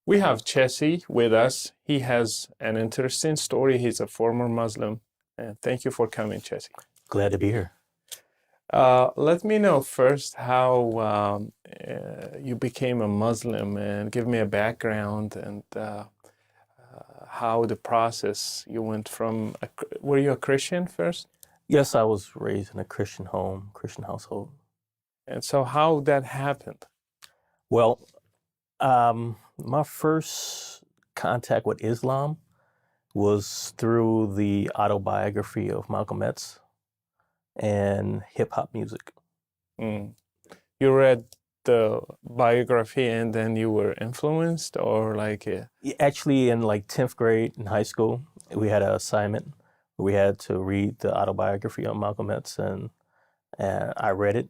We have Jesse with us. He has an interesting story. He's a former Muslim. And thank you for coming, Jesse. Glad to be here. Let me know first how you became a Muslim and give me a background and how the process you went from, were you a Christian first? Yes, I was raised in a Christian home, Christian household. And so how that happened? Well, my first contact with Islam was through the autobiography of Malcolm X and hip hop music. Mm. You read the biography and then you were influenced or like Actually, in like 10th grade in high school, we had an assignment where we had to read the autobiography of Malcolm X, and I read it.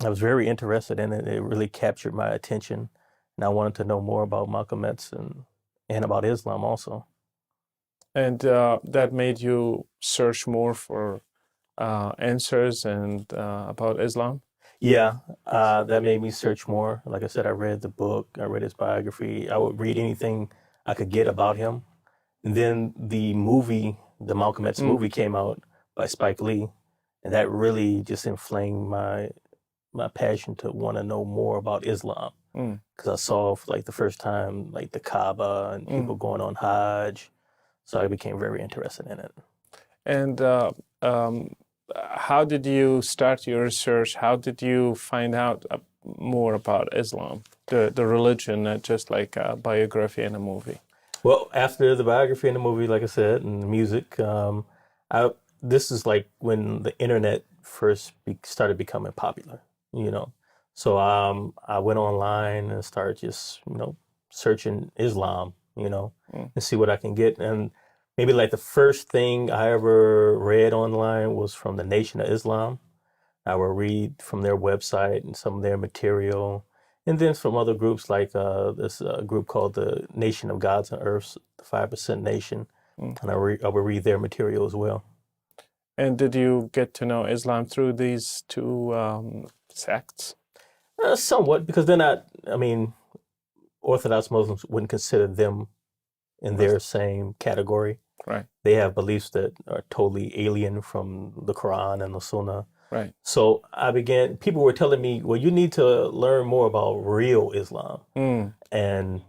I was very interested in it. It really captured my attention, and I wanted to know more about Malcolm X and about Islam also. And that made you search more for answers and about Islam? Yeah, that made me search more. Like I said, I read the book, I read his biography. I would read anything I could get about him. And then the movie, the Malcolm X movie, came out by Spike Lee, and that really just inflamed my passion to want to know more about Islam. Because I saw for like the first time like the Kaaba and people going on Hajj, so I became very interested in it. And how did you start your research? How did you find out more about Islam, the religion, not just like a biography and a movie? Well, after the biography and the movie, like I said, and the music, I this is like when the internet first started becoming popular, you know. So I went online and started just searching Islam, and see what I can get. And maybe like the first thing I ever read online was from the Nation of Islam. I would read from their website and some of their material, and then from other groups like this group called the Nation of Gods and Earths, the 5% Nation, and I would read their material as well. And did you get to know Islam through these two sects? Somewhat, because they're not. I mean, Orthodox Muslims wouldn't consider them in their same category. Right. They have beliefs that are totally alien from the Quran and the Sunnah. Right. So people were telling me, well, you need to learn more about real Islam. And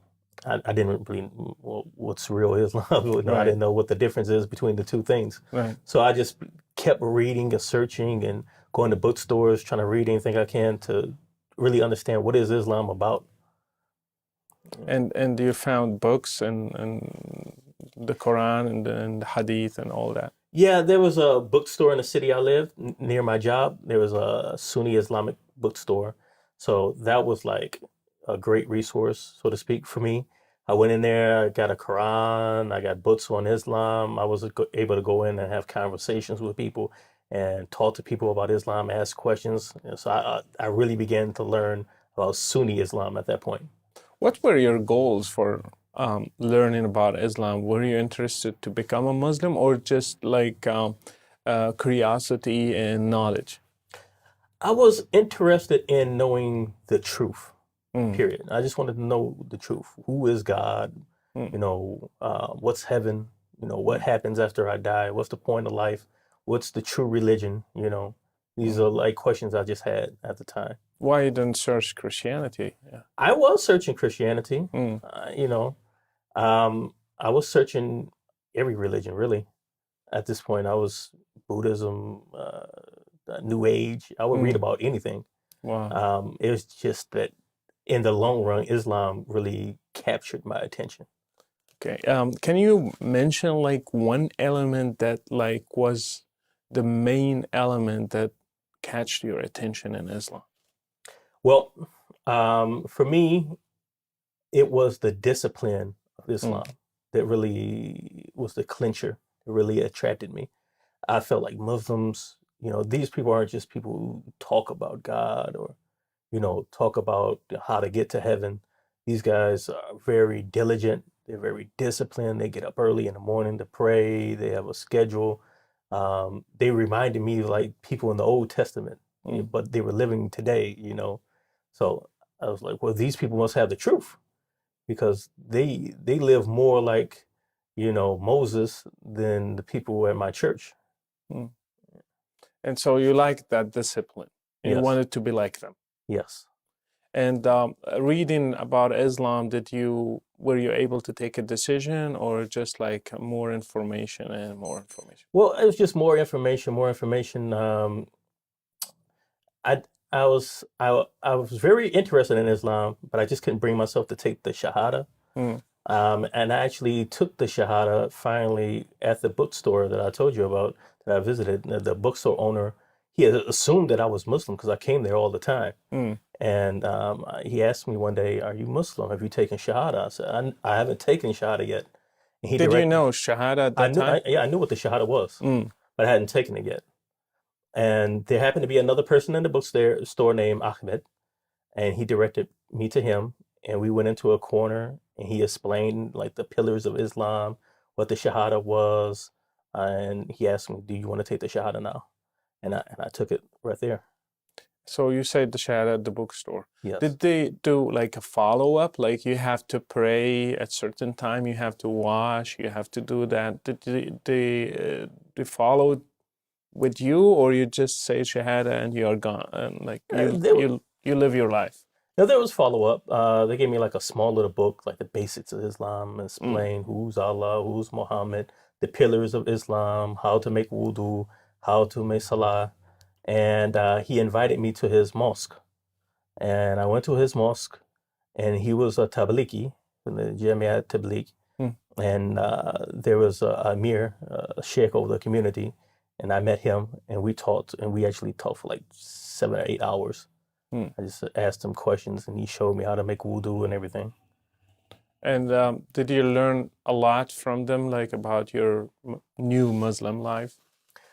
I didn't really, well, what's real Islam? I didn't know what the difference is between the two things. Right. So I just kept reading and searching and going to bookstores, trying to read anything I can to really understand what is Islam about. And you found books and the Quran and the Hadith and all that. Yeah, there was a bookstore in the city I lived near my job. There was a Sunni Islamic bookstore. So that was like a great resource, so to speak, for me. I went in there, I got a Quran, I got books on Islam. I was able to go in and have conversations with people and talk to people about Islam, ask questions. And so I really began to learn about Sunni Islam at that point. What were your goals for learning about Islam? Were you interested to become a Muslim or just like curiosity and knowledge? I was interested in knowing the truth, period. I just wanted to know the truth. Who is God? What's heaven? What happens after I die? What's the point of life? What's the true religion? These are like questions I just had at the time. Why you didn't search Christianity? Yeah. I was searching Christianity. I was searching every religion really. At this point, I was Buddhism, New Age. I would read about anything. Wow. It was just that in the long run, Islam really captured my attention. Okay. Can you mention like one element that like was the main element that catched your attention in Islam? Well, for me, it was the discipline of Islam that really was the clincher. It really attracted me. I felt like Muslims, these people aren't just people who talk about God or, talk about how to get to heaven. These guys are very diligent. They're very disciplined. They get up early in the morning to pray. They have a schedule. They reminded me of like people in the Old Testament, but they were living today, So I was like, well, these people must have the truth. because they live more like, Moses than the people at my church. Mm. And so you like that discipline. You Yes, wanted to be like them. yes. And reading about Islam, were you able to take a decision, or just like more information and more information? Well, it was just more information, more information. I I was very interested in Islam, but I just couldn't bring myself to take the Shahada. Mm. And I actually took the Shahada finally at the bookstore that I told you about that I visited. The bookstore owner, he had assumed that I was Muslim because I came there all the time. Mm. And he asked me one day, "Are you Muslim? Have you taken Shahada?" I said, "I haven't taken Shahada yet." And he Did you direct, know Shahada at I that knew, time? yeah, I knew what the Shahada was, Mm. but I hadn't taken it yet. And there happened to be another person in the bookstore named Ahmed, and he directed me to him, and we went into a corner, and he explained like the pillars of Islam, what the Shahada was, and he asked me, "Do you want to take the Shahada now?" And I took it right there. So you said the Shahada at the bookstore. Yes. Did they do like a follow-up? Like you have to pray at certain time, you have to wash, you have to do that. Did they follow with you, or you just say Shahada and you're gone, and like There, you live your life? now there was follow up. They gave me like a small little book, like the basics of Islam, Mm. explain who's Allah, who's Muhammad, the pillars of Islam, how to make wudu, how to make salah, and he invited me to his mosque. And I went to his mosque, and he was a Tablighi in the Jamia Tabligh, Mm. and there was a Amir, a sheikh of the community, and I met him, and we talked, and we actually talked for like 7 or 8 hours. Mm. I just asked him questions, and he showed me how to make wudu and everything. And did you learn a lot from them, like about your new Muslim life?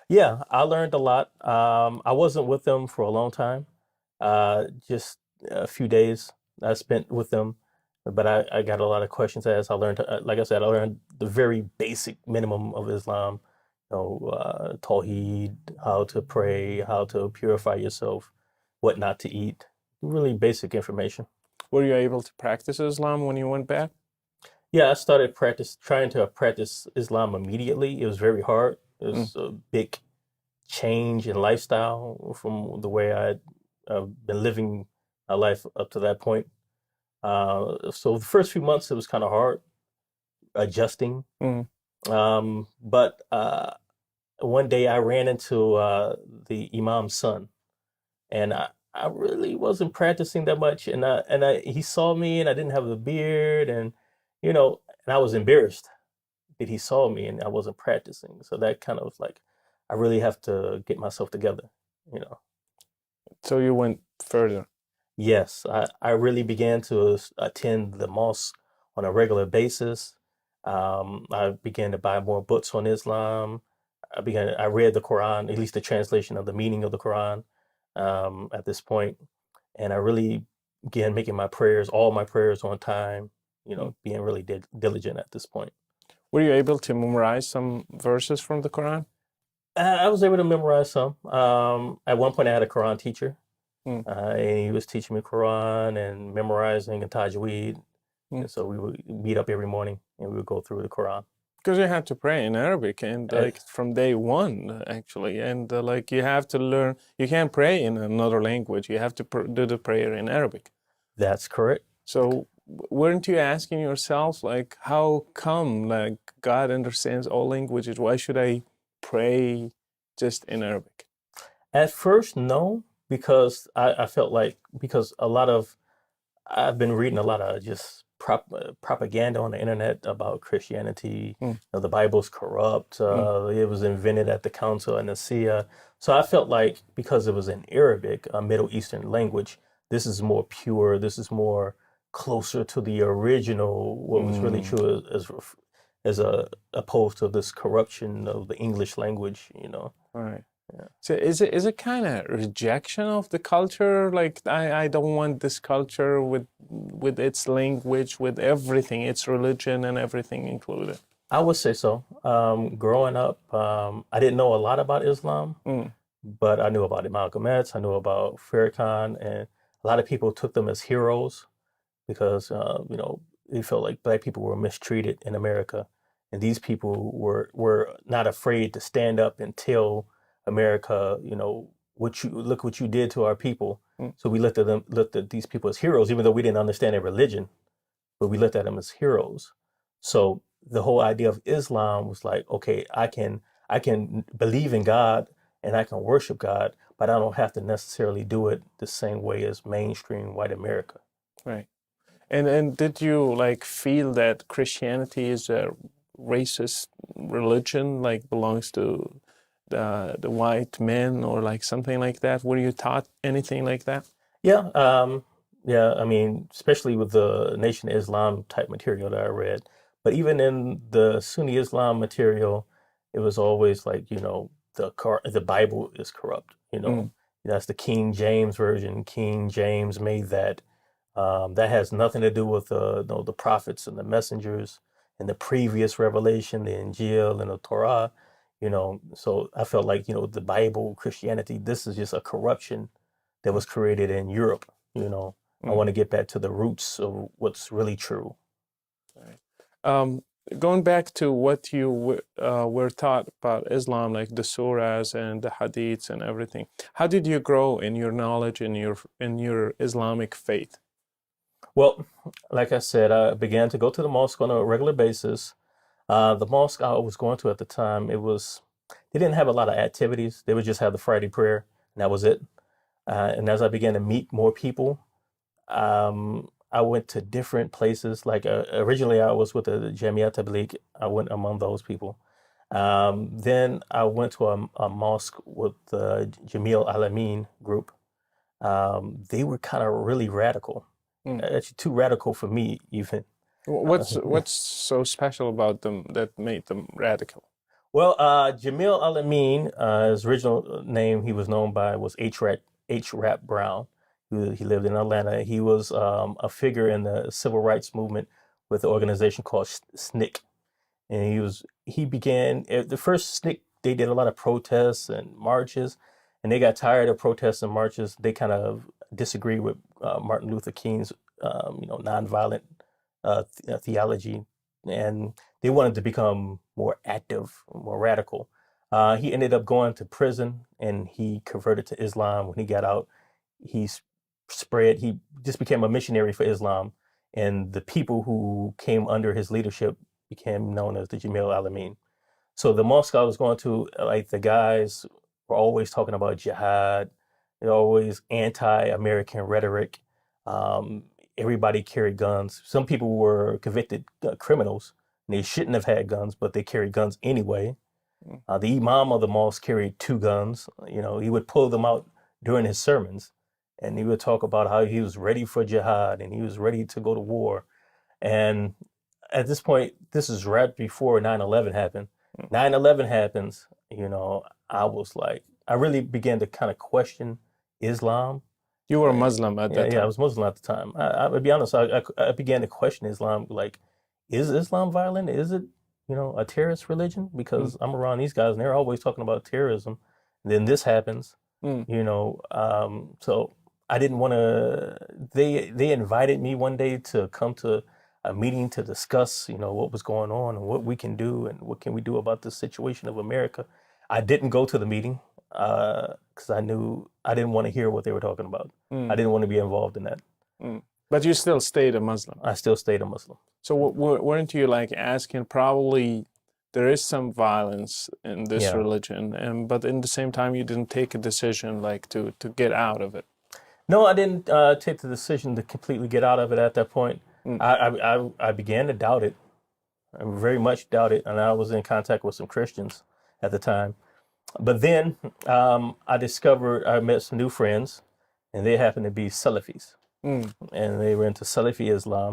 Yeah, I learned a lot. I wasn't with them for a long time, just a few days I spent with them, but I got a lot of questions asked. I learned, like I said, I learned the very basic minimum of Islam, Tawheed, how to pray, how to purify yourself, what not to eat. Really basic information. Were you able to practice Islam when you went back? Yeah, I started trying to practice Islam immediately. It was very hard. It Mm. was a big change in lifestyle from the way I'd been living my life up to that point. So the first few months it was kind of hard adjusting. Mm. But one day I ran into the imam's son, and I really wasn't practicing that much. And he saw me, and I didn't have a beard, and I was embarrassed that he saw me and I wasn't practicing. So that kind of like, I really have to get myself together, you know. So you went further. Yes, I really began to attend the mosque on a regular basis. I began to buy more books on Islam. I read the Quran, at least the translation of the meaning of the Quran, at this point. And I really began making all my prayers on time, Mm. being really diligent at this point. Were you able to memorize some verses from the Quran? I was able to memorize some. At one point, I had a Quran teacher, Mm. and he was teaching me Quran and memorizing and tajweed. Mm. And so we would meet up every morning and we would go through the Quran. Because you had to pray in Arabic, and Uh, like from day one, actually, and like you have to learn. You can't pray in another language. You have to do the prayer in Arabic. that's correct. So weren't you asking yourself, like, how come, like, God understands all languages? Why should I pray just in Arabic? At first, no, because I felt like, because I've been reading a lot of just propaganda on the internet about Christianity. Mm. The Bible's corrupt. Mm. It was invented at the Council of Nicaea. So I felt like because it was in Arabic, a Middle Eastern language, this is more pure. This is more closer to the original, what was really Mm. true as opposed to this corruption of the English language. All right. Yeah. So is it kind of rejection of the culture? Like I don't want this culture with its language, with everything, its religion and everything included. I would say so. Growing up, I didn't know a lot about Islam, Mm. but I knew about Malcolm X. I knew about Farrakhan, and a lot of people took them as heroes because they felt like black people were mistreated in America, and these people were not afraid to stand up and tell America, what you look what you did to our people. Mm. So we looked at these people as heroes, even though we didn't understand their religion, but we looked at them as heroes. So the whole idea of Islam was like, okay, I can believe in God and I can worship God, but I don't have to necessarily do it the same way as mainstream white America. Right. And did you like feel that Christianity is a racist religion, like belongs to the white men or like something like that? Were you taught anything like that? Yeah, yeah. I mean, especially with the Nation of Islam type material that I read, but even in the Sunni Islam material, it was always like, the Bible is corrupt. Mm, That's the King James version. King James made that. That has nothing to do with the prophets and the messengers and the previous revelation, the Injil and the Torah. So I felt like, the Bible, Christianity, this is just a corruption that was created in Europe. I mm. want to get back to the roots of what's really true. Right. Um, Going back to what you were taught about Islam, like the surahs and the hadiths and everything, how did you grow in your knowledge in your Islamic faith? Well, like I said, I began to go to the mosque on a regular basis. The mosque I was going to at the time, they didn't have a lot of activities. They would just have the Friday prayer, and that was it. And as I began to meet more people, I went to different places. Like originally, I was with the Jamiat Tabligh. I went among those people. Then I went to a mosque with the Jamil Alamin group. They were kind of really radical. Mm. Actually, too radical for me, even. What's so special about them that made them radical? Well, Jamil Alamin, his original name he was known by was H. Rap Brown. He lived in Atlanta. He was a figure in the civil rights movement with an organization called SNCC. And he began the first SNCC. They did a lot of protests and marches, and they got tired of protests and marches. They kind of disagreed with Martin Luther King's nonviolent theology, and they wanted to become more active, more radical. He ended up going to prison, and he converted to Islam. When he got out, he he just became a missionary for Islam, and the people who came under his leadership became known as the Jamil Alamin. So the mosque I was going to, like the guys were always talking about jihad. They're always anti-American rhetoric. Um, Everybody carried guns. Some people were convicted criminals, and they shouldn't have had guns, but they carried guns anyway. Mm. The imam of the mosque carried two guns. He would pull them out during his sermons, and he would talk about how he was ready for jihad and he was ready to go to war. And at this point, this is right before 9/11 happened. Mm. 9/11 happens, I was like, I really began to kind of question Islam. You were Muslim at Yeah, that yeah, I time. was Muslim at the time. I'll be honest, I began to question Islam. Like, is Islam violent? Is it, a terrorist religion? Mm. Because I'm around these guys and they're always talking about terrorism. And then this happens, Mm. so I didn't want to. They invited me one day to come to a meeting to discuss, what was going on and what we can do and what can we do about the situation of America. I didn't go to the meeting because I knew I didn't want to hear what they were talking about. I Mm. didn't want to be involved in that. Mm. But you still stayed a Muslim. I still stayed a Muslim. So weren't you like asking, probably there is some violence in this Yeah. religion, and but in the same time you didn't take a decision like to get out of it. No, I didn't take the decision to completely get out of it at that point. Mm. I began to doubt it. I very much doubt it, and I was in contact with some Christians at the time. But then I met some new friends, and they happened to be Salafis, Mm. and they were into Salafi Islam,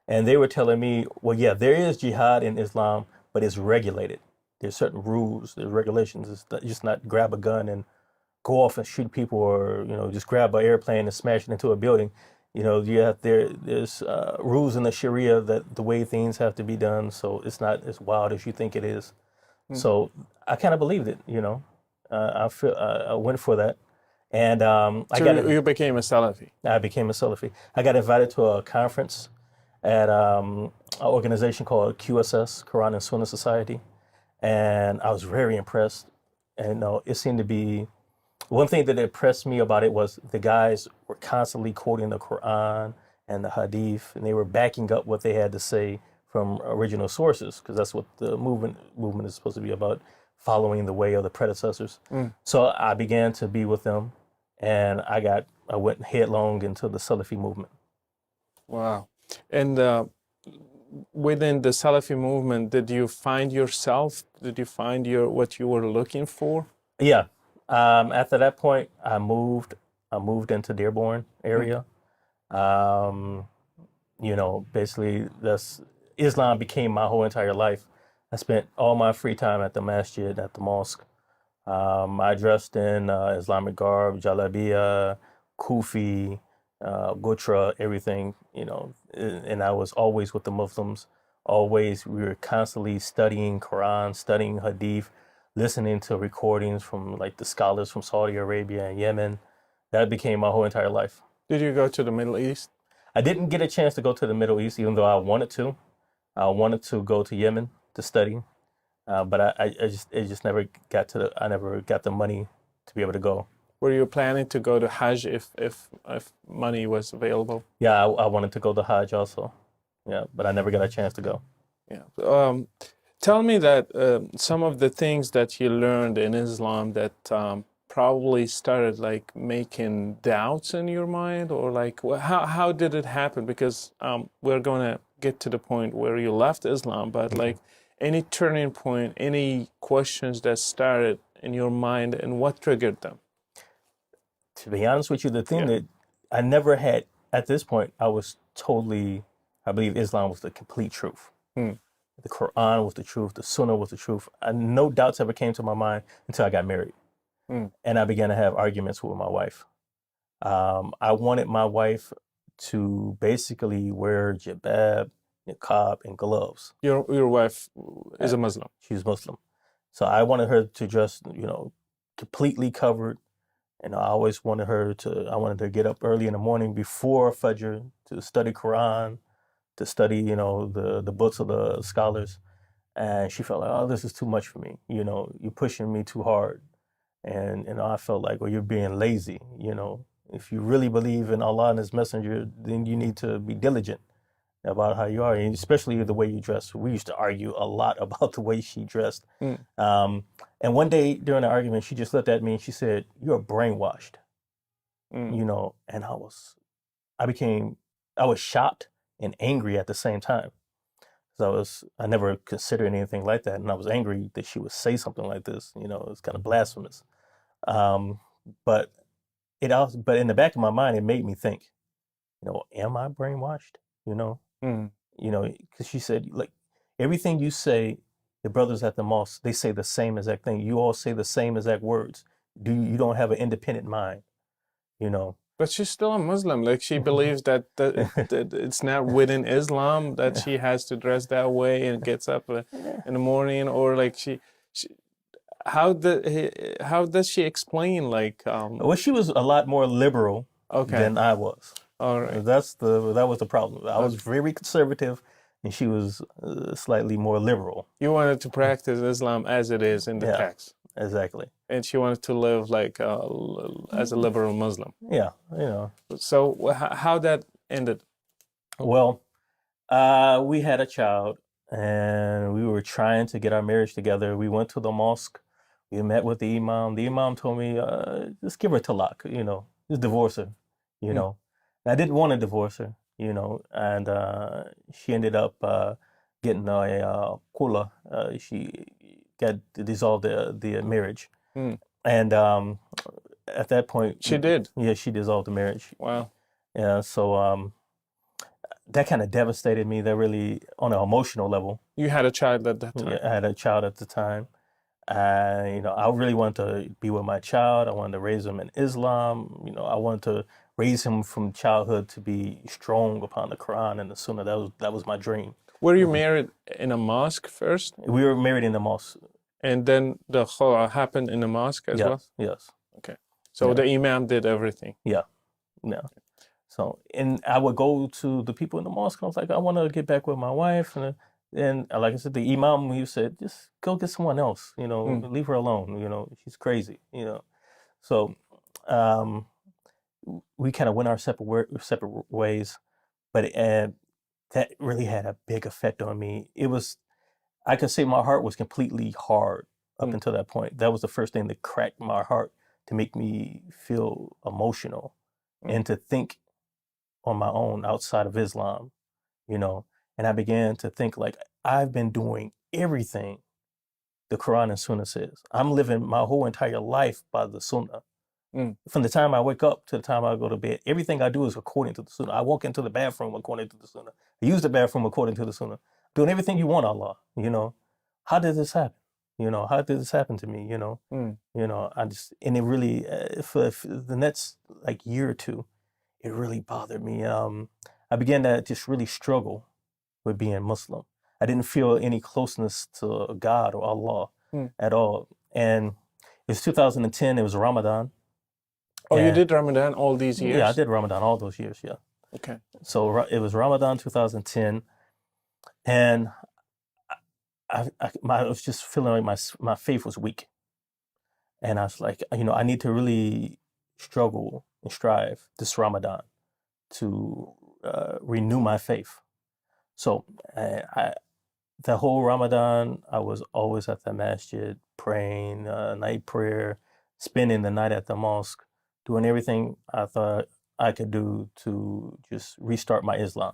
and they were telling me, well, yeah, there is jihad in Islam, but it's regulated. There's certain rules, there's regulations. It's just not grab a gun and go off and shoot people, or just grab an airplane and smash it into a building. There's rules in the Sharia that the way things have to be done, so it's not as wild as you think it is. Mm. So I kind of believed it. I went for that, and So you became a Salafi. I became a Salafi. I got invited to a conference at an organization called QSS, Quran and Sunnah Society, and I was very impressed. And it seemed to be one thing that impressed me about it was the guys were constantly quoting the Quran and the Hadith, and they were backing up what they had to say from original sources, because that's what the movement is supposed to be about, following the way of the predecessors. So I began to be with them, and I went headlong into the Salafi movement. Wow. And within the Salafi movement, did you find yourself? Did you find what you were looking for? Yeah. After that point, I moved. I moved into Dearborn area. Um, Basically, that's Islam became my whole entire life. I spent all my free time at the masjid, at the mosque. I dressed in Islamic garb, jalabiya, kufi, gutra, everything, and I was always with the Muslims. Always, we were constantly studying Quran, studying Hadith, listening to recordings from like the scholars from Saudi Arabia and Yemen. That became my whole entire life. Did you go to the Middle East? I didn't get a chance to go to the Middle East, even though I wanted to. I wanted to go to Yemen to study, but I just never got I never got the money to be able to go. Were you planning to go to Hajj if money was available? Yeah, I wanted to go to Hajj also. Yeah, but I never got a chance to go. Yeah. Tell me that some of the things that you learned in Islam that probably started like making doubts in your mind, or like how did it happen? Because we're going to get to the point where you left Islam, but like any turning point, any questions that started in your mind, and what triggered them? To be honest with you, the thing that I never had at this point, I believe Islam was the complete truth. The Quran was the truth. The Sunnah was the truth. No doubts ever came to my mind until I got married. And I began to have arguments with my wife. I wanted my wife to basically wear jibab, niqab, and gloves. Your wife is a Muslim. She's Muslim. So I wanted her to dress, completely covered. And I wanted her to get up early in the morning before Fajr to study Quran, to study, the books of the scholars. And she felt like, oh, this is too much for me. You're pushing me too hard. And I felt like, well, you're being lazy. If you really believe in Allah and His Messenger, then you need to be diligent about how you are, and especially the way you dress. We used to argue a lot about the way she dressed. And one day during the argument, she just looked at me and she said, "You're brainwashed." And I was shocked and angry at the same time. So I never considered anything like that, and I was angry that she would say something like this. It's kind of blasphemous. But but in the back of my mind, it made me think, am I brainwashed? Because she said, like, everything you say, the brothers at the mosque, they say the same exact thing. You all say the same exact words. You don't have an independent mind, But she's still a Muslim. Like she believes that it's not within Islam that she has to dress that way and gets up in the morning, or like how does she explain like? Well, she was a lot more liberal than I was. All right. That was the problem. I was very conservative, and she was slightly more liberal. You wanted to practice Islam as it is in the text. Exactly. And she wanted to live like as a liberal Muslim. Yeah, So how that ended? Well, we had a child, and we were trying to get our marriage together. We went to the mosque. We met with the imam. The imam told me, just give her talaq, just divorce her, And I didn't want to divorce her, and she ended up getting a kula. She got to dissolve the marriage. And at that point, she did. Yeah, she dissolved the marriage. Wow. Yeah, so that kind of devastated me. That really, on an emotional level. You had a child at that time. Yeah, I had a child at the time. I really wanted to be with my child. I wanted to raise him in Islam. I wanted to raise him from childhood to be strong upon the Quran and the Sunnah. That was my dream. Were you married in a mosque first? We were married in the mosque. And then the khula happened in the mosque as well? Yes. Okay. So the imam did everything? Yeah. So, and I would go to the people in the mosque. I was like, I want to get back with my wife, and like I said, the imam, he said, just go get someone else. Mm, Leave her alone. She's crazy. So, um, we kind of went our separate ways, but that really had a big effect on me. I could say my heart was completely hard up mm, until that point. That was the first thing that cracked my heart to make me feel emotional mm, and to think on my own outside of Islam, you know. And I began to think like I've been doing everything the Quran and Sunnah says. I'm living my whole entire life by the Sunnah. mm. From the time I wake up to the time I go to bed, everything I do is according to the Sunnah. I walk into the bathroom according to the Sunnah. I use the bathroom according to the Sunnah. Doing everything you want, Allah. How did this happen? How did this happen to me? Mm. I just, and it really, for the next like year or two, it really bothered me. I began to just really struggle with being Muslim. I didn't feel any closeness to God or Allah Mm. at all. And it was 2010, it was Ramadan. Oh, you And did Ramadan all these yeah, I years? did Ramadan all those years. Yeah. Okay. So it was Ramadan 2010. And I was just feeling like my faith was weak. And I was like, I need to really struggle and strive this Ramadan to renew my faith. So the whole Ramadan, I was always at the masjid, praying, night prayer, spending the night at the mosque, doing everything I thought I could do to just restart my Islam.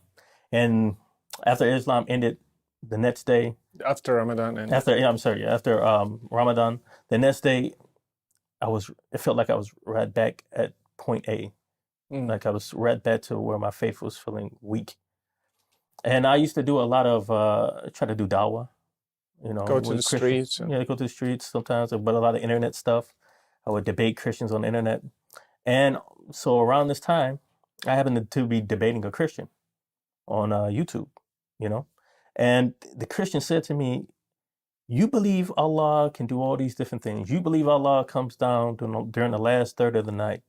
And after Islam ended, the next day, After Ramadan ended. after, yeah, I'm sorry, after Ramadan, the next day, it felt like I was right back at point A. Mm. Like I was right back to where my faith was feeling weak. And I used to do a lot of, try to do dawah, Go to the with Christian. streets. Yeah, go to the streets sometimes, but a lot of internet stuff. I would debate Christians on the internet. And so around this time, I happened to be debating a Christian on YouTube, you know. And the Christian said to me, you believe Allah can do all these different things. You believe Allah comes down during the last third of the night.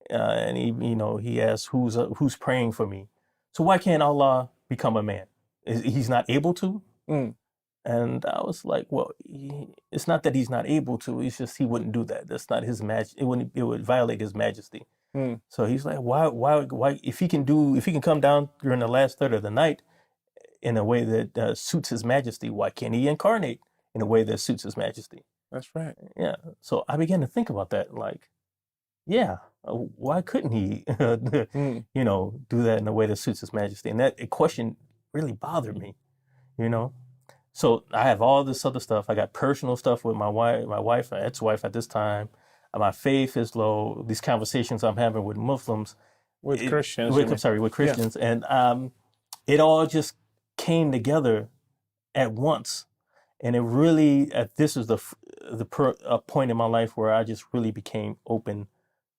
And he asks, who's praying for me? So why can't Allah become a man? He's not able to? Mm. And I was like, well, it's not that he's not able to. It's just he wouldn't do that. That's not his majesty. It would violate his majesty. Mm. So he's like, why? If he can come down during the last third of the night in a way that suits his majesty, why can't he incarnate in a way that suits his majesty? That's right. Yeah. So I began to think about that. Like, yeah, why couldn't he, Mm. do that in a way that suits his majesty? And that question really bothered me, you know. So I have all this other stuff. I got personal stuff with my wife, my ex-wife at this time. My faith is low. These conversations I'm having with Muslims, With Christians, you I'm mean? sorry, with Yeah. Christians, and it all just came together at once. And it really, this is a point in my life where I just really became open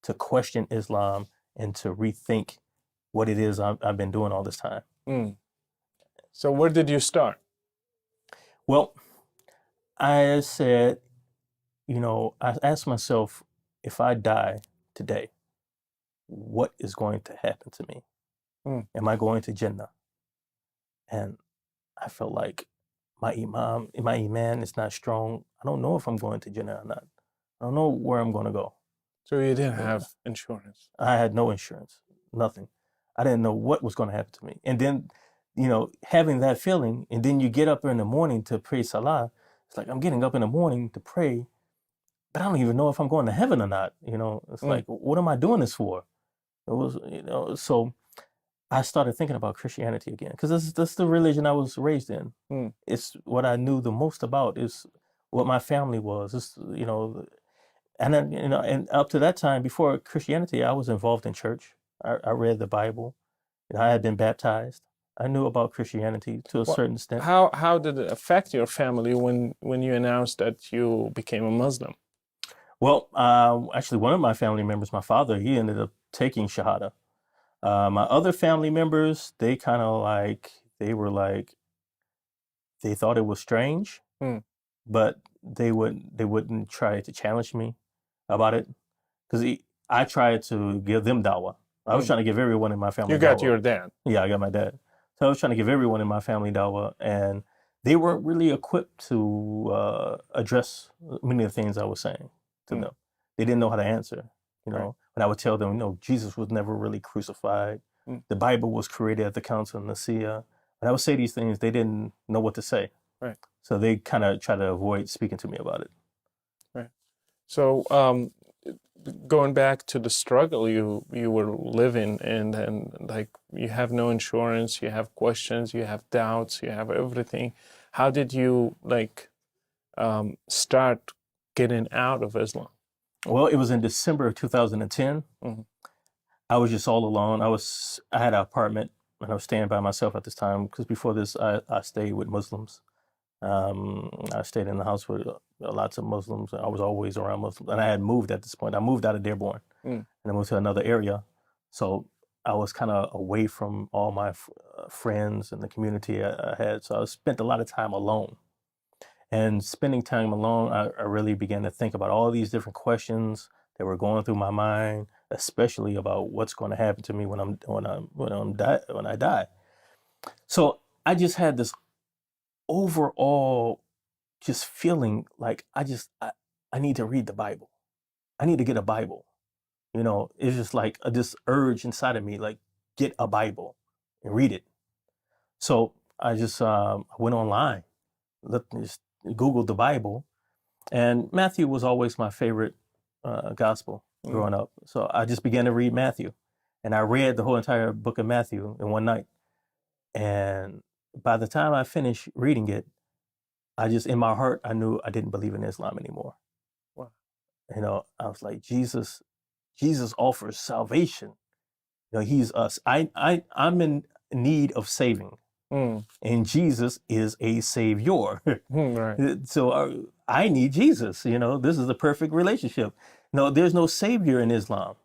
to question Islam and to rethink what it is I've been doing all this time. Mm. So where did you start? Well, I said, I asked myself, if I die today, what is going to happen to me? Mm. Am I going to Jannah? And I felt like my iman is not strong. I don't know if I'm going to Jannah or not. I don't know where I'm going to go. So you didn't Yeah. have insurance. I had no insurance, nothing. I didn't know what was going to happen to me. And then, having that feeling, and then you get up in the morning to pray Salah. It's like I'm getting up in the morning to pray, but I don't even know if I'm going to heaven or not. It's Mm. like, what am I doing this for? It was, so I started thinking about Christianity again, because that's the religion I was raised in. Mm. It's what I knew the most about. Is what my family was. And then, and up to that time, before Christianity, I was involved in church. I read the Bible. I had been baptized. I knew about Christianity to a Well, certain extent. how did it affect your family when you announced that you became a Muslim? Well, actually, one of my family members, my father, he ended up taking Shahada. My other family members, they kind of they thought it was strange, Mm. but they wouldn't try to challenge me about it, because I tried to give them dawah. I was trying to give everyone in my family You got dawah. your dad. Yeah, I got my dad. So I was trying to give everyone in my family dawah, and they weren't really equipped to address many of the things I was saying to them. They didn't know how to answer. Right. When I would tell them, Jesus was never really crucified. The Bible was created at the Council of Nicaea. When I would say these things, they didn't know what to say. Right. So they kind of try to avoid speaking to me about it. Right. So going back to the struggle you were living in, and like you have no insurance, you have questions, you have doubts, you have everything. How did you like start getting out of Islam? Well, it was in December of 2010. I was just all alone. I had an apartment and I was staying by myself at this time because before this, I stayed with Muslims. I stayed in the house with lots of Muslims. I was always around Muslims, and I had moved at this point. I moved out of Dearborn, and I moved to another area. So I was kind of away from all my friends and the community I had. So I spent a lot of time alone. And spending time alone, I really began to think about all these different questions that were going through my mind, especially about what's going to happen to me when I die. So I just had this overall just feeling like I need to read the Bible. I need to get a Bible. It's just like this urge inside of me, like get a Bible and read it. So I just went online, just Googled the Bible, and Matthew was always my favorite gospel growing up. So I just began to read Matthew, and I read the whole entire book of Matthew in one night. And by the time I finished reading it, in my heart, I knew I didn't believe in Islam anymore. Wow. I was like, Jesus offers salvation. He's us. I'm in need of saving. And Jesus is a savior. Right. So I need Jesus. This is the perfect relationship. No, there's no savior in Islam.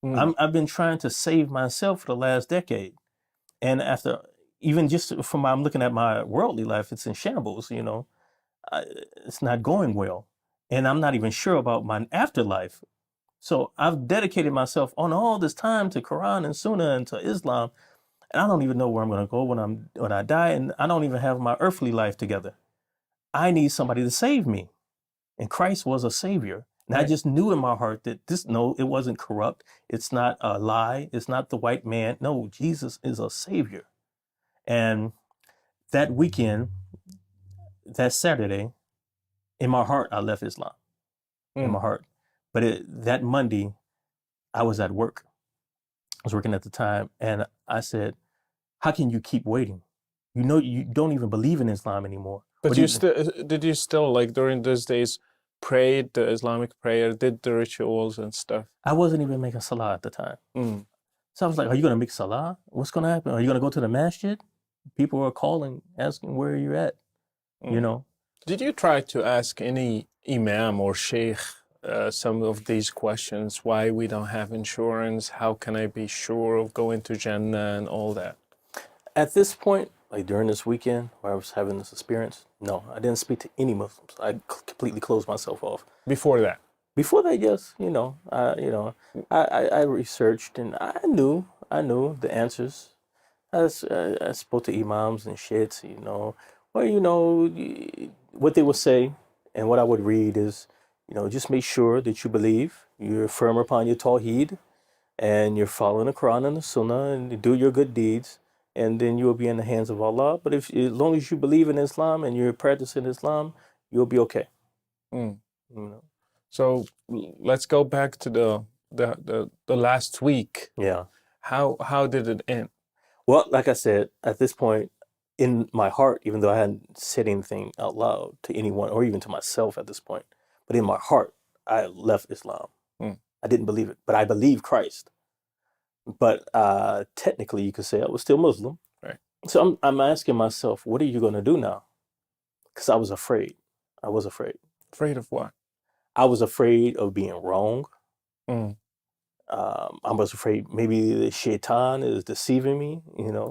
I've been trying to save myself for the last decade. And after, even just from I'm looking at my worldly life, it's in shambles, it's not going well. And I'm not even sure about my afterlife. So I've dedicated myself on all this time to Quran and Sunnah and to Islam. And I don't even know where I'm going to go when I die. And I don't even have my earthly life together. I need somebody to save me. And Christ was a savior. And I just knew in my heart that it wasn't corrupt. It's not a lie. It's not the white man. No, Jesus is a savior. And that weekend, that Saturday, in my heart, I left Islam. In my heart. But that Monday, I was at work. I was working at the time. And I said, how can you keep waiting? You don't even believe in Islam anymore. But did you still like during those days prayed the Islamic prayer, did the rituals and stuff? I wasn't even making salah at the time. So I was like, are you going to make salah? What's going to happen? Are you going to go to the masjid? People are calling, asking where you're at, Did you try to ask any imam or sheikh some of these questions? Why we don't have insurance? How can I be sure of going to Jannah and all that? At this point, like during this weekend where I was having this experience, no, I didn't speak to any Muslims. I completely closed myself off. Before that? Before that, yes, I researched and I knew the answers. I spoke to imams and shit, what they would say and what I would read is, just make sure that you believe, you're firm upon your tawheed, and you're following the Quran and the Sunnah, and you do your good deeds, and then you will be in the hands of Allah. But as long as you believe in Islam and you're practicing Islam, you'll be okay. So let's go back to the last week. Yeah. How did it end? Well, like I said, at this point, in my heart, even though I hadn't said anything out loud to anyone or even to myself at this point, but in my heart, I left Islam. I didn't believe it, but I believed Christ. But technically, you could say I was still Muslim. Right. So I'm asking myself, what are you going to do now? Because I was afraid. I was afraid. Afraid of what? I was afraid of being wrong. I was afraid maybe the shaitan is deceiving me,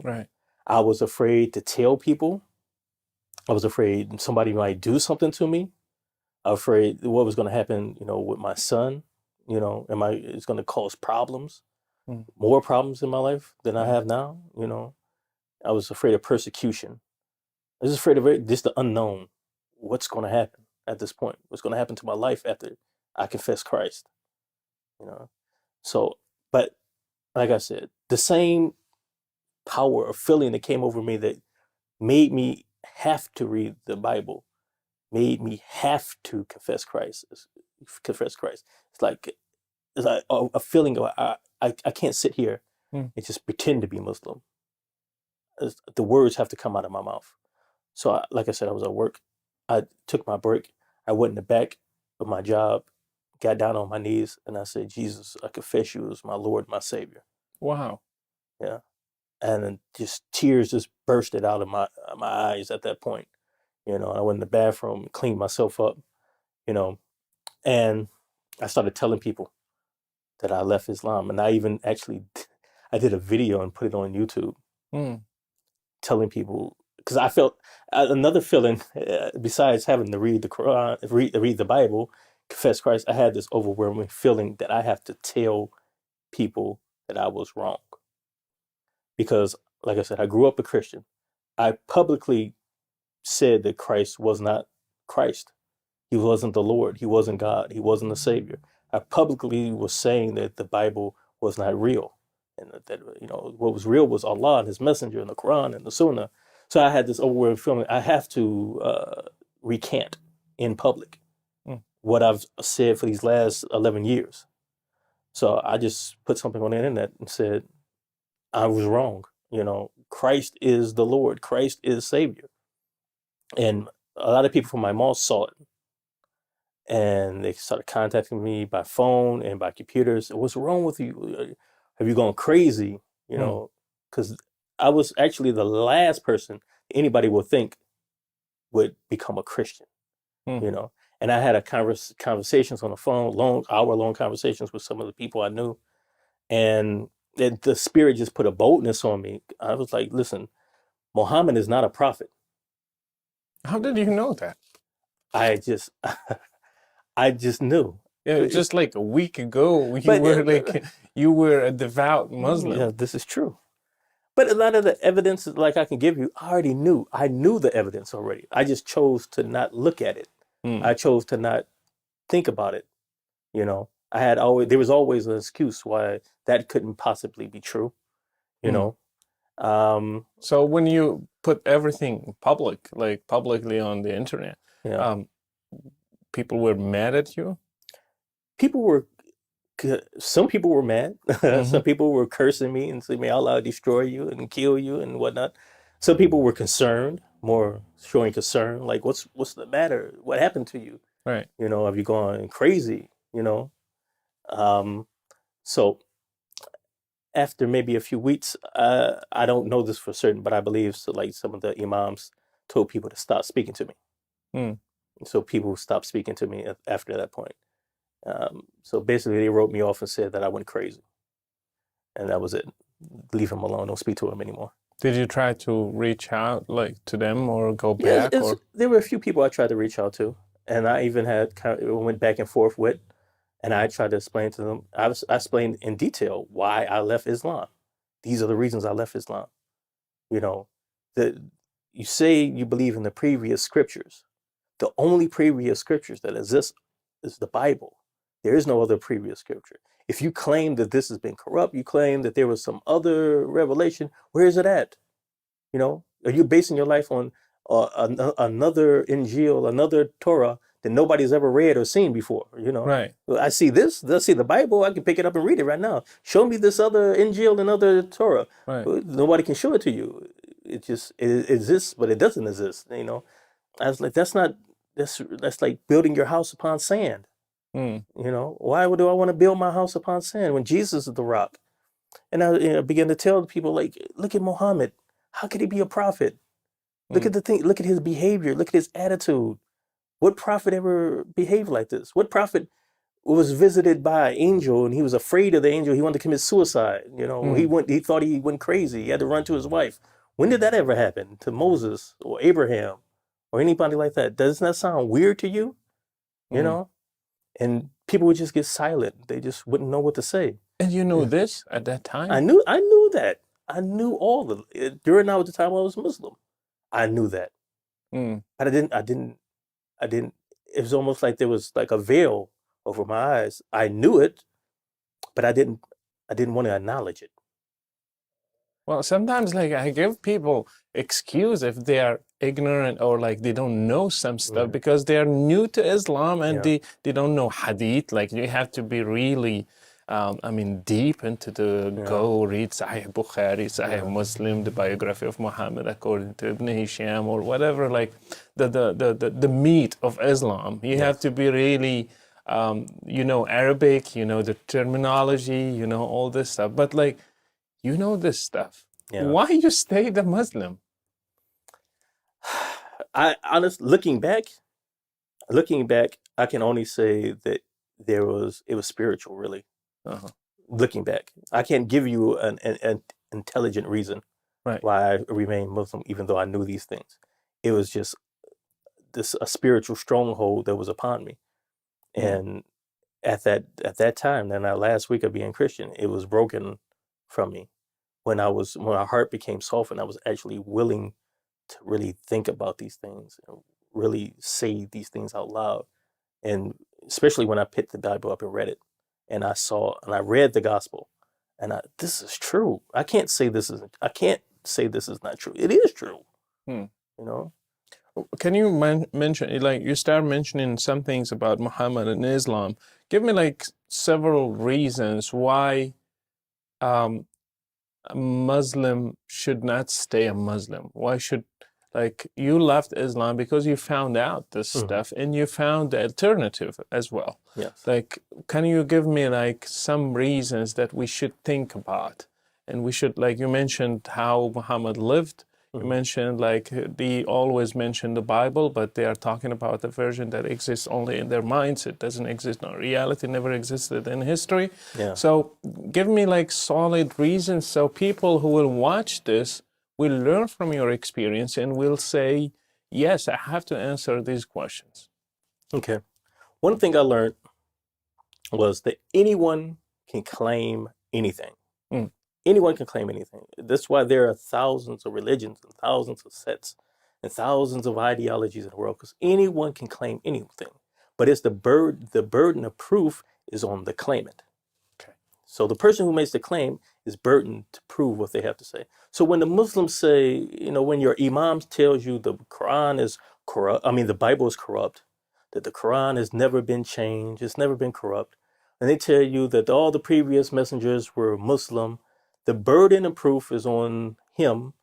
Right. I was afraid to tell people. I was afraid somebody might do something to me. Afraid what was going to happen, with my son, it's going to cause problems. Mm. more problems in my life than I Right. have now. You know, I was afraid of persecution. I was afraid of just the unknown. What's going to happen at this point? What's going to happen to my life after I confess Christ? You know, so, but like I said, the same power or feeling that came over me that made me have to read the Bible, made me have to confess Christ. Confess Christ. It's like a feeling of I can't sit here Mm. and just pretend to be Muslim. The words have to come out of my mouth. So, like I said, I was at work. I took my break. I went in the back of my job, got down on my knees, and I said, Jesus, I confess you as my Lord, my Savior. Wow. Yeah. And then just tears just bursted out of my eyes at that point. You know, I went in the bathroom, cleaned myself up, you know, and I started telling people that I left Islam. And I even actually, I did a video and put it on YouTube Mm. telling people, because I felt another feeling besides having to read the Quran, read the Bible, confess Christ. I had this overwhelming feeling that I have to tell people that I was wrong because, like I said, I grew up a Christian. I publicly said that Christ was not Christ. He wasn't the Lord. He wasn't God. He wasn't the Savior. I publicly was saying that the Bible was not real, and that what was real was Allah and His Messenger and the Quran and the Sunnah. So I had this overwhelming feeling I have to recant in public Mm. what I've said for these last 11 years. So I just put something on the internet and said I was wrong. You know, Christ is the Lord. Christ is Savior. And a lot of people from my mosque saw it and they started contacting me by phone and by computers. What's wrong with you? Have you gone crazy? You Mm. know, because I was actually the last person anybody would think would become a Christian. Mm. You know, and I had a conversations on the phone, long hour-long conversations with some of the people I knew, and the Spirit just put a boldness on me. I was like, listen, Muhammad is not a prophet. How did you know that? I just I just knew. Yeah, just like a week ago, you But were like you were a devout Muslim. yeah, this is true. But a lot of the evidence, like I can give you, I already knew. I knew the evidence already. I just chose to not look at it. Mm. I chose to not think about it. You know, there was always an excuse why that couldn't possibly be true. You Mm. know, um, So when you put everything public, like publicly on the internet, yeah, um, people were mad at you. people were. Some people were mad. Mm-hmm. Some people were cursing me and saying, "May Allah destroy you and kill you and whatnot." Some people were concerned, more showing concern, like, "What's the matter? What happened to you? Right. You know, have you gone crazy?" You know. Um, so after maybe a few weeks, I don't know this for certain, but I believe so, like some of the imams told people to stop speaking to me. Mm. So people stopped speaking to me after that point. So basically, they wrote me off and said that I went crazy, and that was it. Leave him alone. Don't speak to him anymore. Did you try to reach out like to them or go Yeah, back or? there were a few people I tried to reach out to, and I even went back and forth with, and I tried to explain to them. I explained in detail why I left Islam. These are the reasons I left Islam. You know, the you say you believe in the previous scriptures. The only previous scriptures that exist is the Bible. There is no other previous scripture. If you claim that this has been corrupt, you claim that there was some other revelation, where is it at? You know, are you basing your life on another Injil, another Torah that nobody's ever read or seen before? You know, Right. I see this, I see the Bible, I can pick it up and read it right now. Show me this other Injil and other Torah. Right. Nobody can show it to you. It exists, but it doesn't exist. You know, I was like, that's like building your house upon sand. Mm. You know, why do I want to build my house upon sand when Jesus is the rock? And I began to tell people, like, look at Muhammad. How could he be a prophet? Look Mm. at the thing. Look at his behavior. Look at his attitude. What prophet ever behaved like this? What prophet was visited by an angel and he was afraid of the angel? He wanted to commit suicide. You know, Mm. he thought he went crazy. He had to run to his wife. When did that ever happen to Moses or Abraham or anybody like that? Doesn't that sound weird to you? You Mm. know, and people would just get silent. They just wouldn't know what to say. And you know Yeah. this at that I time? knew I knew that. I knew all of it during the time I was Muslim. I knew that. Mm. But I didn't it was almost like there was like a veil over my eyes. I knew it, but I didn't want to acknowledge it. Well, sometimes like I give people excuse if they are ignorant or like they don't know some stuff Yeah. because they are new to Islam and Yeah. they don't know hadith. Like you have to be really, I mean, deep into the Yeah. go read Sahih Bukhari, Sahih Yeah. Muslim, the biography of Muhammad according to Ibn Hisham or whatever. Like the meat of Islam. You have Yes. to be really, you know, Arabic, you know, the terminology, you know, all this stuff. But like you know this stuff. Yeah. Why you stayed a Muslim? I honestly looking back, I can only say that it was spiritual, really. Uh-huh. Looking back, I can't give you an intelligent reason Right. why I remained Muslim, even though I knew these things. It was just this a spiritual stronghold that was upon me, Mm. and at that time, then that last week of being Christian, it was broken from me when my heart became softened. I was actually willing to really think about these things and really say these things out loud. And especially when I picked the Bible up and read it, and I read the gospel, and this is true. I can't say this is not true. It is true. Hmm. You know. Can you mention, like, you start mentioning some things about Muhammad and Islam? Give me like several reasons why um, a Muslim should not stay a Muslim. Why should, like, you left Islam because you found out this Mhm. stuff and you found the alternative as well. Yes. Like, can you give me like some reasons that we should think about? And we should, like you mentioned, how Muhammad lived. You Mhm. mentioned like they always mention the Bible, but they are talking about a version that exists only in their minds. It doesn't exist in reality, never existed in history. Yeah. So give me like solid reasons so people who will watch this will learn from your experience and will say, yes, I have to answer these questions. Okay. One thing I learned was that anyone can claim anything. Mm. Anyone can claim anything. That's why there are thousands of religions and thousands of sects and thousands of ideologies in the world, because anyone can claim anything. But it's the burden of proof is on the claimant. Okay. So the person who makes the claim is burdened to prove what they have to say. So when the Muslims say, when your imam tells you the Quran is corrupt, I mean the Bible is corrupt, that the Quran has never been changed, it's never been corrupt, and they tell you that all the previous messengers were Muslim, the burden of proof is on him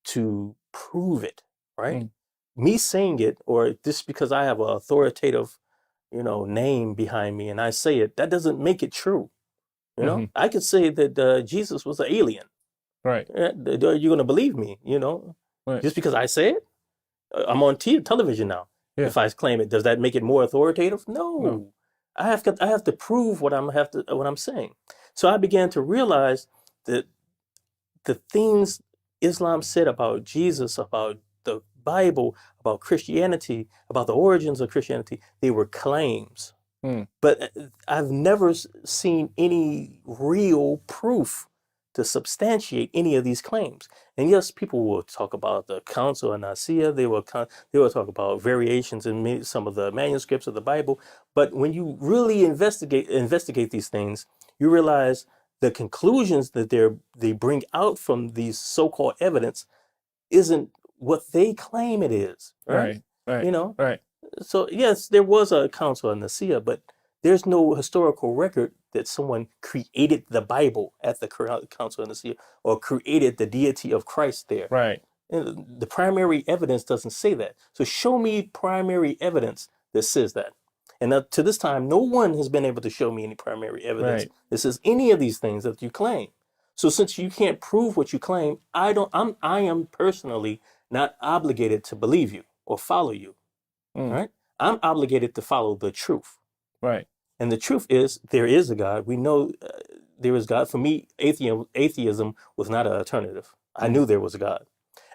to prove it, right? Mm. Me saying it, or just because I have an authoritative, name behind me and I say it, that doesn't make it true. Mm-hmm. I could say that Jesus was an alien. Right. Are you going to believe me? Right. Just because I say it? I'm on television now. Yeah. If I claim it, does that make it more authoritative? No. No. I have to prove what I'm saying. So I began to realize that the things Islam said about Jesus, about the Bible, about Christianity, about the origins of Christianity, they were claims. Mm. But I've never seen any real proof to substantiate any of these claims. And yes, people will talk about the Council of Nicaea. They will talk about variations in some of the manuscripts of the Bible. But when you really investigate these things, you realize the conclusions that they bring out from these so-called evidence isn't what they claim it is, right? Right. Right. You know, Right. so yes, there was a council of Nicaea, but there's no historical record that someone created the Bible at the council of Nicaea or created the deity of Christ there. Right. And the primary evidence doesn't say that. So show me primary evidence that says that. And to this time, no one has been able to show me any primary evidence Right. that says any of these things that you claim. So since you can't prove what you claim, I am personally not obligated to believe you or follow you. Mm. Right? I'm obligated to follow the truth. Right. And the truth is, there is a God. We know there is God. For me, atheism was not an alternative. I Mm. knew there was a God.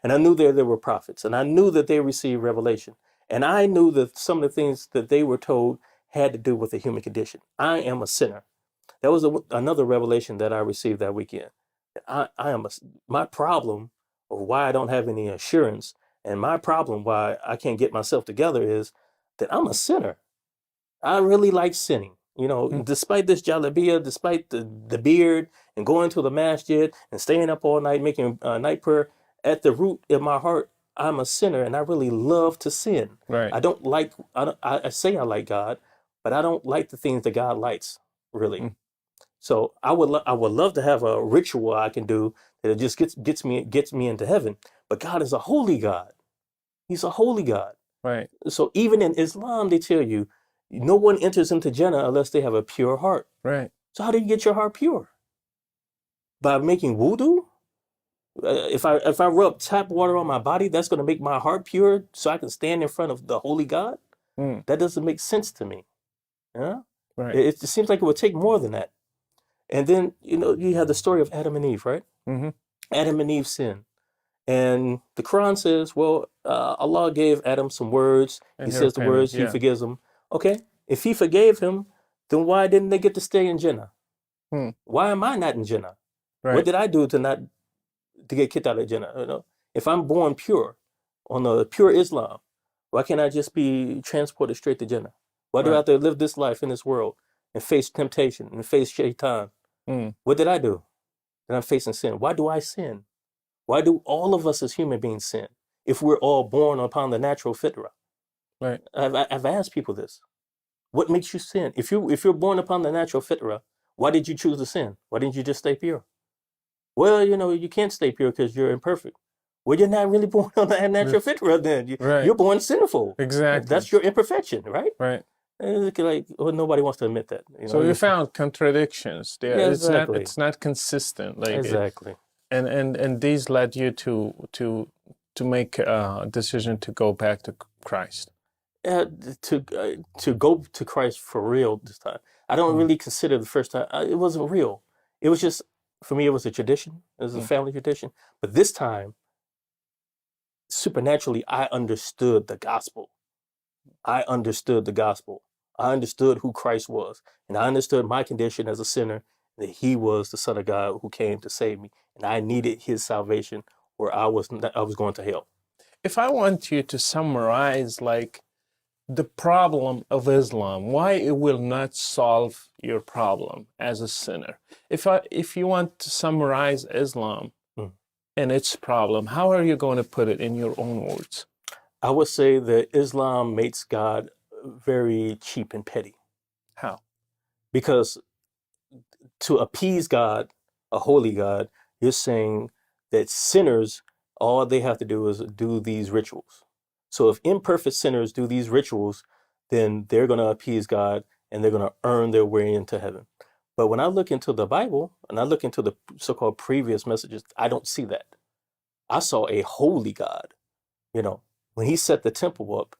And I knew there were prophets. And I knew that they received revelation. And I knew that some of the things that they were told had to do with the human condition. I am a sinner. That was another revelation that I received that weekend. I am my problem of why I don't have any assurance, and my problem why I can't get myself together is that I'm a sinner. I really like sinning. Mm. Despite this jalabia, despite the beard and going to the masjid and staying up all night making night prayer, at the root of my heart, I'm a sinner and I really love to sin. Right. I don't like, I say I like God, but I don't like the things that God likes, really. Mm. So I would love to have a ritual I can do that it just gets me into heaven. But God is a holy God. He's a holy God. Right. So even in Islam, they tell you no one enters into Jannah unless they have a pure heart. Right. So how do you get your heart pure? By making wudu? If I rub tap water on my body, that's going to make my heart pure, so I can stand in front of the holy God. Mm. That doesn't make sense to me. Yeah, Right. it seems like it would take more than that. And then you have the story of Adam and Eve, right? Mm-hmm. Adam and Eve sin. And the Quran says, well, Allah gave Adam some words. He And he says the repented. words, he Yeah. forgives him. Okay, if he forgave him, then why didn't they get to stay in Jannah? Mm. Why am I not in Jannah? What Right. did I do to get kicked out of Jannah? If I'm born pure, on the pure Islam, why can't I just be transported straight to Jannah? Why do I Right. have to live this life in this world and face temptation and face shaitan? Mm. What did I do? That I'm facing sin. Why do I sin? Why do all of us as human beings sin if we're all born upon the natural fitrah? Right. I've asked people this. What makes you sin? If you're born upon the natural fitrah, why did you choose to sin? Why didn't you just stay pure? Well, you can't stay pure because you're imperfect. Well, you're not really born on the natural This- fitrah then. Right. You're born sinful. Exactly. That's your imperfection, right? Right. And it's like, well, nobody wants to admit that. So you found contradictions there. Yeah, It's not. exactly. It's not consistent. Like it, Exactly. and these led you to make a decision to go back to Christ. Uh, to go to Christ for real this time. I don't Mm. really consider the first time. It wasn't real. It was just, for me, it was a tradition. It was a Mm. family tradition. But this time, supernaturally, I understood the gospel. I understood the gospel. I understood who Christ was. And I understood my condition as a sinner, that he was the Son of God who came to save me. And I needed his salvation, or I was going to hell. If I want you to summarize, like, the problem of Islam, why it will not solve your problem as a sinner. If you want to summarize Islam Mm. and its problem, how are you going to put it in your own words? I would say that Islam makes God very cheap and petty, How? because to appease God, a holy God, you're saying that sinners, all they have to do is do these rituals. So if imperfect sinners do these rituals, then they're going to appease God and they're going to earn their way into heaven. But when I look into the Bible and I look into the so-called previous messages, I don't see that. I saw a holy God. When he set the temple up,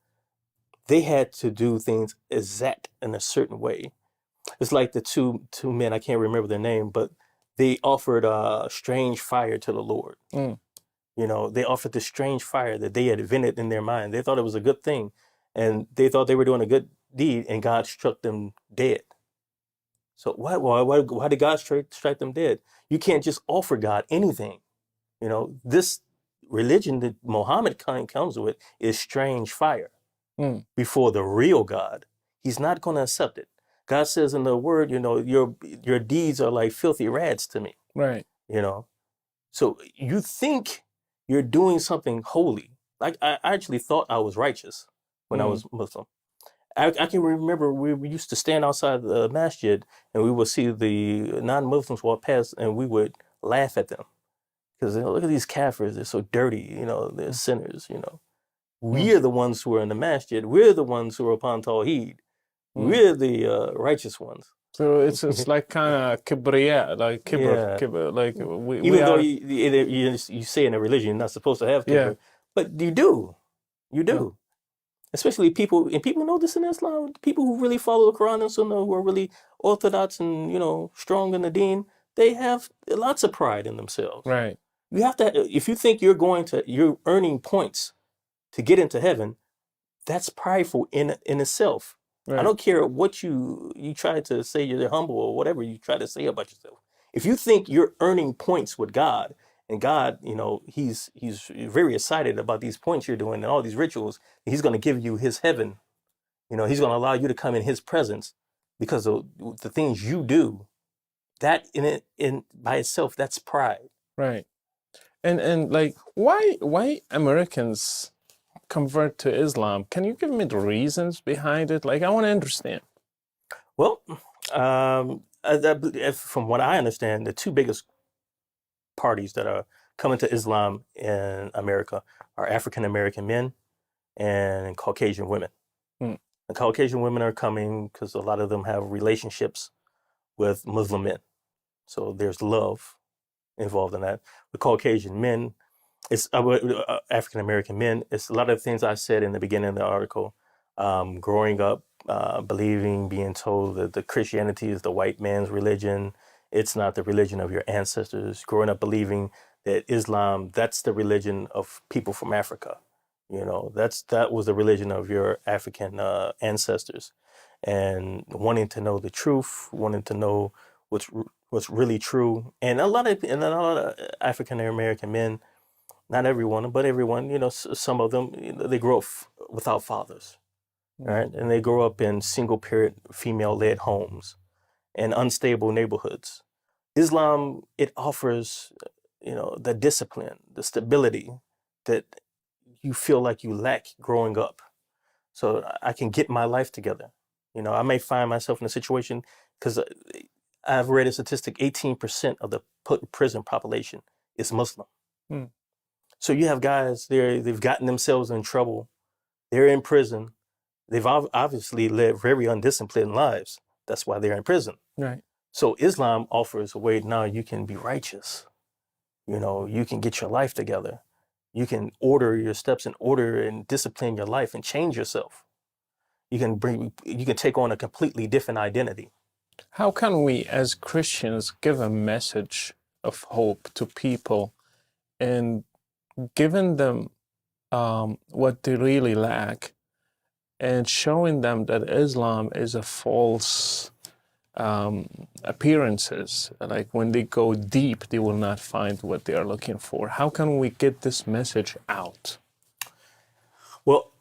they had to do things exact in a certain way. It's like the two men, I can't remember their name, but they offered a strange fire to the Lord. Mm. They offered this strange fire that they had invented in their mind. They thought it was a good thing, and they thought they were doing a good deed, and God struck them dead. So why did God strike them dead? You can't just offer God anything. This religion that Muhammad comes with is strange fire Mm. before the real God. He's not going to accept it. God says in the word, your deeds are like filthy rags to me. Right. So you think you're doing something holy. Like I actually thought I was righteous when I was Muslim. I can remember we used to stand outside the masjid and we would see the non-Muslims walk past and we would laugh at them because look at these kafirs, they're so dirty, they're sinners. We're the ones who are in the masjid. We're the ones who are upon Tawheed. We're the righteous ones. So it's like kind of kibriya, like Yeah. like we Even though are. you say in a religion you're not supposed to have Yeah. kibr, but you do. You do. Yeah. Especially people know this in Islam, people who really follow the Quran and Sunnah, who are really orthodox and, strong in the deen, they have lots of pride in themselves. Right. You have to, if you think you're earning points to get into heaven, that's prideful in itself. I Right. don't care what you try to say you're humble or whatever you try to say about yourself. If you think you're earning points with God, and God, he's very excited about these points you're doing and all these rituals, he's going to give you his heaven. He's going to allow you to come in his presence because of the things you do. That in by itself, that's pride. Right. And like why Americans convert to Islam? Can you give me the reasons behind it? Like I want to understand. Well, from what I understand, the two biggest parties that are coming to Islam in America are African American men and Caucasian women. Mm, The Caucasian women are coming because a lot of them have relationships with Muslim men. So there's love involved in that. The Caucasian men, it's African American men. It's a lot of things I said in the beginning of the article. Growing up, believing, being told that the Christianity is the white man's religion. It's not the religion of your ancestors. Growing up believing that Islam, that's the religion of people from Africa. That was the religion of your African ancestors, and wanting to know the truth, wanting to know what's really true. And a lot of African American men, not everyone, but everyone, some of them, they grow up without fathers, mm, right? And they grow up in single parent, female led homes and unstable neighborhoods. Islam, it offers, the discipline, the stability that you feel like you lack growing up. So I can get my life together. I may find myself in a situation because I've read a statistic 18% of the prison population is Muslim. mm. So you have guys there, they've gotten themselves in trouble. They're in prison. They've obviously led very undisciplined lives. That's why they're in prison. Right. So Islam offers a way now you can be righteous. You can get your life together. You can order your steps in order and discipline your life and change yourself. You can take on a completely different identity. How can we as Christians give a message of hope to people and giving them what they really lack and showing them that Islam is a false appearances. Like when they go deep, they will not find what they are looking for. How can we get this message out? Well,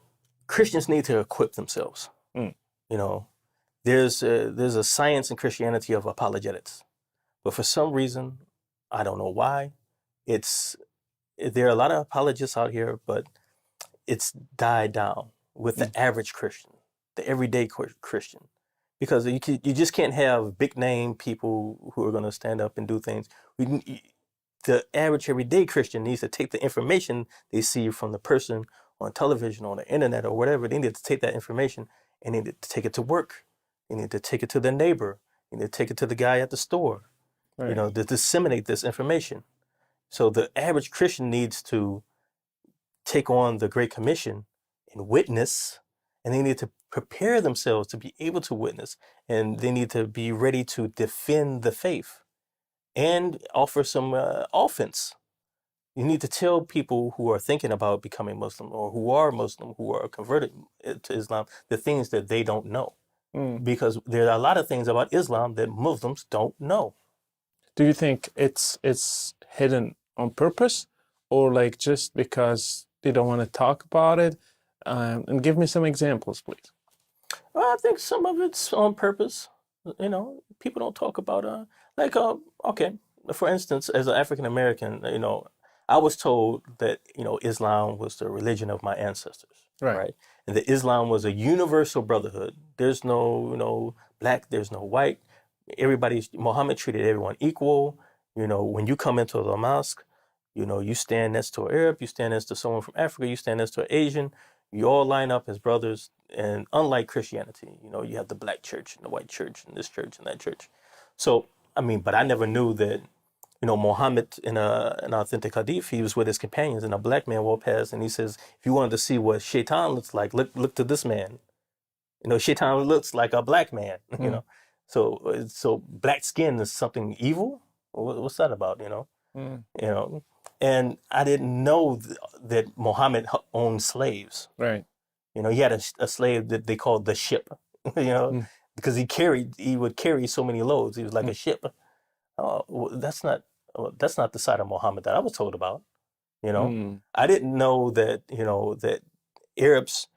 Christians need to equip themselves. Mm, You know, there's a science in Christianity of apologetics, but for some reason, I don't know why, it's there are a lot of apologists out here, but it's died down with mm, the average Christian, the everyday Christian, because you just can't have big name people who are going to stand up and do things. The average everyday Christian needs to take the information they see from the person on television, on the internet, or whatever. They need to take that information and need to take it to work. They need to take it to their neighbor. They need to take it to the guy at the store. right. To disseminate this information. So the average Christian needs to take on the Great Commission and witness, and they need to prepare themselves to be able to witness, and they need to be ready to defend the faith and offer some offense. You need to tell people who are thinking about becoming Muslim or who are Muslim, who are converted to Islam, the things that they don't know. Mm. Because there are a lot of things about Islam that Muslims don't know. Do you think it's hidden on purpose, or like just because they don't want to talk about it? And give me some examples, please. Well, I think some of it's on purpose. People don't talk about like okay, for instance, as an African American, I was told that Islam was the religion of my ancestors, Right. right? And that Islam was a universal brotherhood. There's no black, there's no white. Muhammad treated everyone equal. When you come into the mosque, you stand next to an Arab, you stand next to someone from Africa, you stand next to an Asian. You all line up as brothers. And unlike Christianity, you have the black church and the white church and this church and that church. So, but I never knew that, Muhammad in an authentic hadith, he was with his companions and a black man walked past and he says, if you wanted to see what shaitan looks like, look to this man. Shaitan looks like a black man, Mm, So black skin is something evil? What's that about, mm, You know? And I didn't know that Muhammad owned slaves. right. He had a slave that they called the ship. Mm. because he would carry so many loads. He was like a ship. Oh, well, that's not the side of Muhammad that I was told about. Mm. I didn't know that, that Arabs,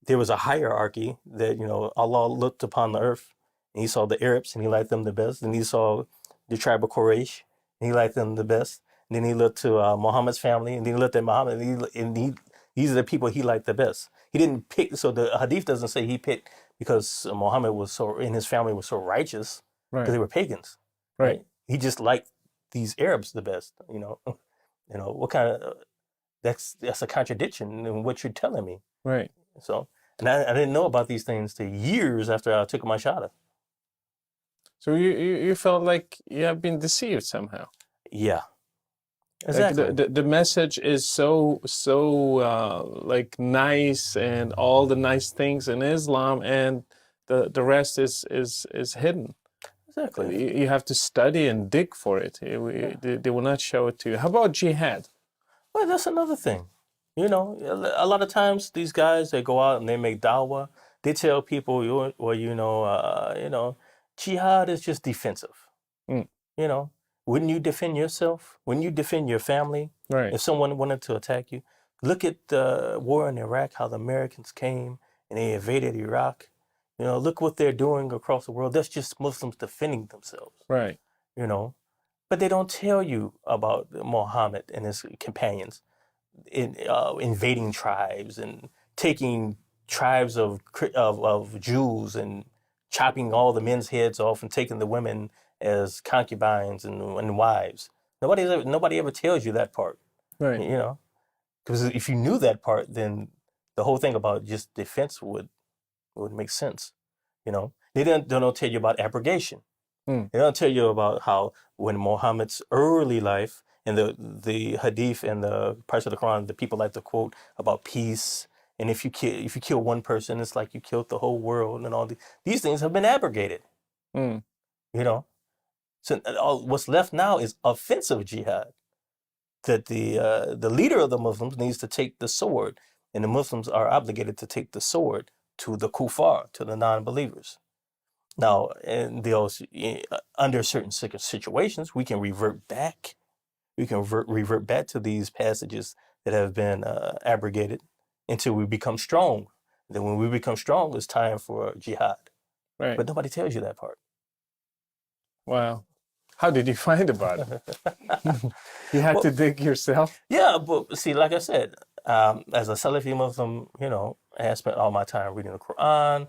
there was a hierarchy that, Allah looked upon the earth and he saw the Arabs and he liked them the best. And he saw the tribe of Quraysh and he liked them the best. And then he looked to Muhammad's family and then he looked at Muhammad these are the people he liked the best. He didn't pick, so the hadith doesn't say he picked because Muhammad and his family was so righteous because they Right. were pagans, Right. right? He just liked these Arabs the best, what kind of, that's a contradiction in what you're telling me. Right. So, and I didn't know about these things till years after I took my shot. So you felt like you have been deceived somehow. Yeah, Like exactly. the message is so like nice and all the nice things in Islam, and the rest is hidden. Exactly. You have to study and dig for it. Yeah. They will not show it to you. How about jihad? Well, that's another thing. A lot of times these guys, they go out and they make dawah. They tell people, jihad is just defensive. Mm. You know, wouldn't you defend yourself? Wouldn't you defend your family Right. if someone wanted to attack you? Look at the war in Iraq, how the Americans came and they invaded Iraq. Look what they're doing across the world. That's just Muslims defending themselves, Right. you know. But they don't tell you about Muhammad and his companions invading tribes and taking tribes of Jews and chopping all the men's heads off and taking the women as concubines and wives. Nobody ever tells you that part, Right. you know. Because if you knew that part, then the whole thing about just defense would make sense, They don't tell you about abrogation. Mm. They don't tell you about how when Muhammad's early life and the hadith and the parts of the Quran, the people like to quote about peace. And if you kill one person, it's like you killed the whole world, and all these things have been abrogated. Mm. You know, so what's left now is offensive jihad. That the leader of the Muslims needs to take the sword, and the Muslims are obligated to take the sword to the kuffar, to the non-believers. Now, under certain situations, we can revert back. We can revert back to these passages that have been abrogated until we become strong. Then, when we become strong, it's time for jihad. Right. But nobody tells you that part. Wow. How did you find about it? You had to Well, dig yourself? yeah, but see, like I said, as a Salafi Muslim, I have spent all my time reading the Quran,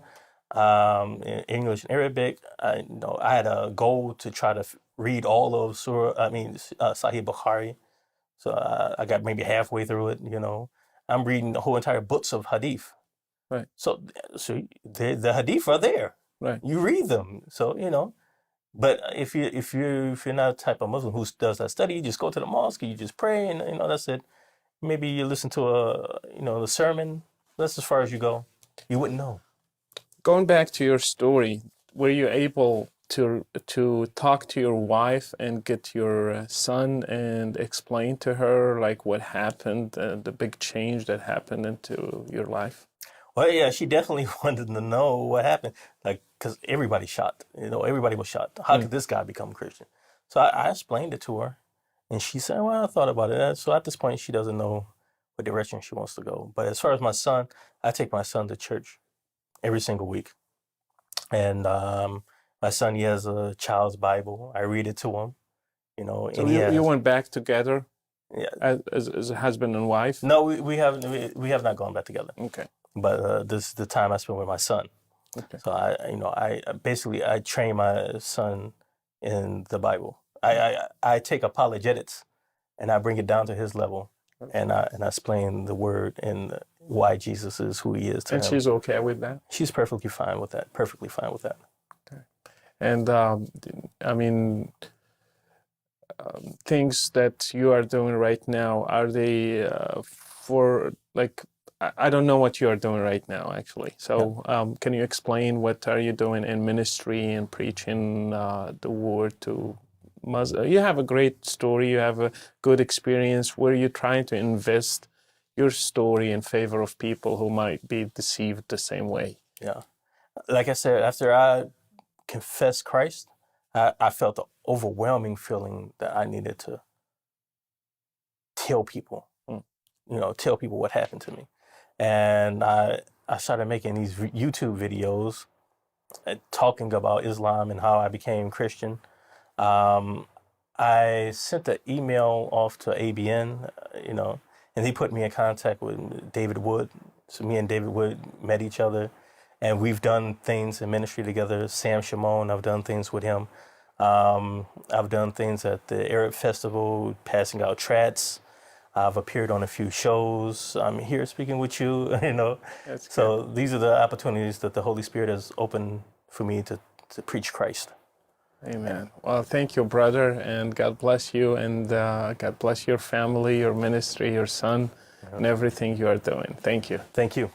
in English and Arabic. I had a goal to try to read all of Sahih Bukhari. So I got maybe halfway through it. I'm reading the whole entire books of Hadith. Right. So the Hadith are there. Right. You read them. So But if you're not a type of Muslim who does that study, you just go to the mosque, you just pray, and that's it. Maybe you listen to the sermon. That's as far as you go. You wouldn't know. Going back to your story, were you able to talk to your wife and get your son and explain to her like what happened, the big change that happened into your life? Well, yeah, she definitely wanted to know what happened, like, because everybody shot. Everybody was shot. How Mm. could this guy become Christian? So I explained it to her, and she said, "Well, I thought about it." So at this point, she doesn't know what direction she wants to go. But as far as my son, I take my son to church every single week. And my son, he has a child's Bible. I read it to him, So and he you has, went back together yeah. as a husband and wife? No, we have not gone back together. Okay. But this is the time I spend with my son. Okay. So I train my son in the Bible. I take apologetics and I bring it down to his level, and I explain the word and why Jesus is who he is to And him. she's okay with that? She's perfectly fine with that. Perfectly fine with that. Okay. And I mean, things that you are doing right now, are they for like, I don't know what you are doing right now actually. So can you explain what are you doing in ministry and preaching the word to Muslims? You have a great story, you have a good experience. Where you're trying to invest your story in favor of people who might be deceived the same way. Yeah. Like I said, after I confessed Christ, I felt the overwhelming feeling that I needed to tell people, Mm. tell people what happened to me. And I started making these YouTube videos talking about Islam and how I became Christian. Um, I sent an email off to ABN, and he put me in contact with David Wood. So me and David Wood met each other, and we've done things in ministry together. Sam Shimon, I've done things with him. I've done things at the Arab Festival, passing out tracts. I've appeared on a few shows. I'm here speaking with you, That's good. So these are the opportunities that the Holy Spirit has opened for me to preach Christ. Amen. Well, thank you, brother, and God bless you, and God bless your family, your ministry, your son, and everything you are doing. Thank you. Thank you.